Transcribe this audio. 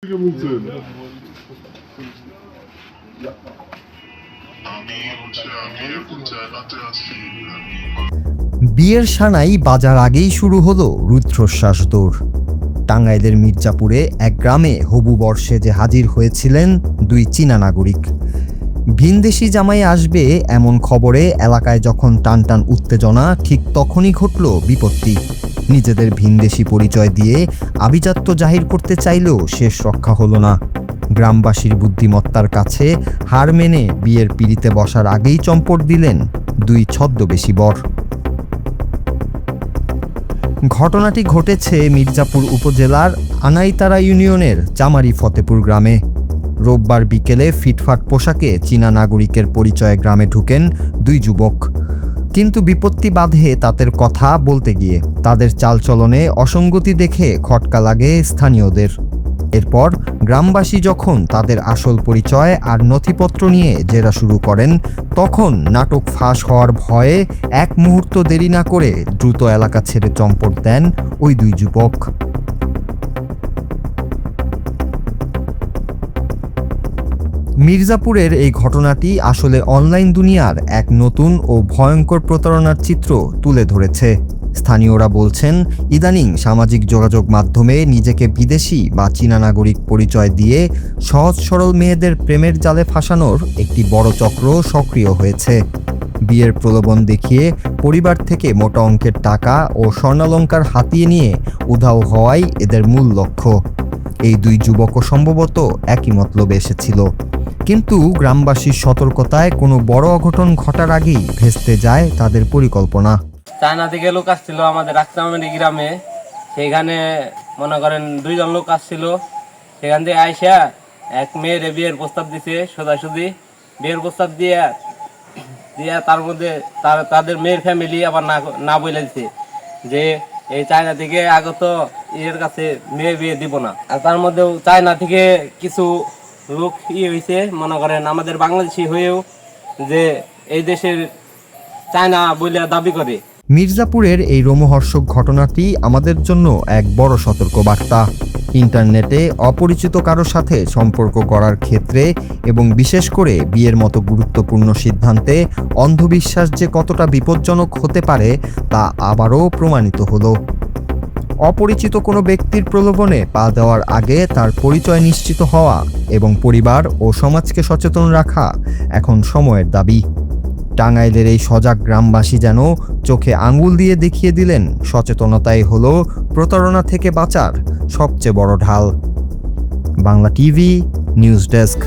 থেকে বলছেন? বিয়ের সানাই বাজার আগেই শুরু হলো রুদ্ধশ্বাস দৌড়। টাঙ্গাইলের মির্জাপুরে এক গ্রামে হবু বর্ষে যে হাজির হয়েছিলেন দুই চীনা নাগরিক। ভিনদেশি জামাই আসবে এমন খবরে এলাকায় যখন টানটান উত্তেজনা, ঠিক তখনই ঘটল বিপত্তি। নিজেদের ভিনদেশি পরিচয় দিয়ে আভিজাত্য জাহির করতে চাইলেও শেষ রক্ষা হলো না। গ্রামবাসীর বুদ্ধিমত্তার কাছে হার মেনে বিয়ের পিঁড়িতে বসার আগেই চম্পট দিলেন দুই ছদ্মবেশী বর। ঘটনাটি ঘটেছে মির্জাপুর উপজেলার আনাইতারা ইউনিয়নের চামারি ফতেপুর গ্রামে। রোববার বিকেলে ফিটফাট পোশাকে চীনা নাগরিকের পরিচয়ে গ্রামে ঢুকেন দুই যুবক। কিন্তু বিপত্তি বাধে তাদের কথা বলতে গিয়ে। তাদের চালচলনে অসঙ্গতি দেখে খটকা লাগে স্থানীয়দের। এরপর গ্রামবাসী যখন তাদের আসল পরিচয় আর নথিপত্র নিয়ে জেরা শুরু করেন, তখন নাটক ফাঁস হওয়ার ভয়ে এক মুহূর্ত দেরি না করে দ্রুত এলাকা ছেড়ে চম্পট দেন ওই দুই যুবক। মির্জাপুরের এই ঘটনাটি আসলে অনলাইন দুনিয়ার এক নতুন ও ভয়ঙ্কর প্রতারণার চিত্র তুলে ধরেছে। স্থানীয়রা বলছেন, ইদানিং সামাজিক যোগাযোগ মাধ্যমে নিজেকে বিদেশি বা চীনা নাগরিক পরিচয় দিয়ে সহজ সরল মেয়েদের প্রেমের জালে ফাঁসানোর একটি বড় চক্র সক্রিয় হয়েছে। বিয়ের প্রলোভন দেখিয়ে পরিবার থেকে মোটা অঙ্কের টাকা ও স্বর্ণালংকার হাতিয়ে নিয়ে উধাও হওয়াই এদের মূল লক্ষ্য। এই দুই যুবকও সম্ভবত একই মতলবে এসেছিল, কিন্তু গ্রামবাসীর সতর্কতায় কোনো বড় অঘটন ঘটার আগেই ভেস্তে যায় তাদের পরিকল্পনা। চায়না থেকে লোক আসছিল আমাদের রাক্তামারি গ্রামে। সেখানে মনে করেন দুইজন লোক আসছিল। সেখান থেকে আইসা এক মেয়ের বিয়ের প্রস্তাব দিছে, সোজাসুজি বিয়ের প্রস্তাব দিয়ে তার মধ্যে তাদের মেয়ের ফ্যামিলি আবার না বলে দিছে যে এই চায়না থেকে আগত এর কাছে মেয়ে বিয়ে দিব না। আর তার মধ্যেও চায়না থেকে কিছু লোক হয়েছে, মনে করেন আমাদের বাংলাদেশি হয়েও যে এই দেশের চায়না বলে দাবি করে। মির্জাপুরের এই রোমহর্ষক ঘটনাটি আমাদের জন্য এক বড় সতর্কবার্তা। ইন্টারনেটে অপরিচিত কারো সাথে সম্পর্ক করার ক্ষেত্রে এবং বিশেষ করে বিয়ের মতো গুরুত্বপূর্ণ সিদ্ধান্তে অন্ধবিশ্বাস যে কতটা বিপজ্জনক হতে পারে তা আবারও প্রমাণিত হলো। অপরিচিত কোনো ব্যক্তির প্রলোভনে পা দেওয়ার আগে তার পরিচয় নিশ্চিত হওয়া এবং পরিবার ও সমাজকে সচেতন রাখা এখন সময়ের দাবি। টাঙ্গাইলের এই সজাগ গ্রামবাসী যেন চোখে আঙুল দিয়ে দেখিয়ে দিলেন, সচেতনতাই হলো প্রতারণা থেকে বাঁচার সবচেয়ে বড় ঢাল। Bangla TV news desk.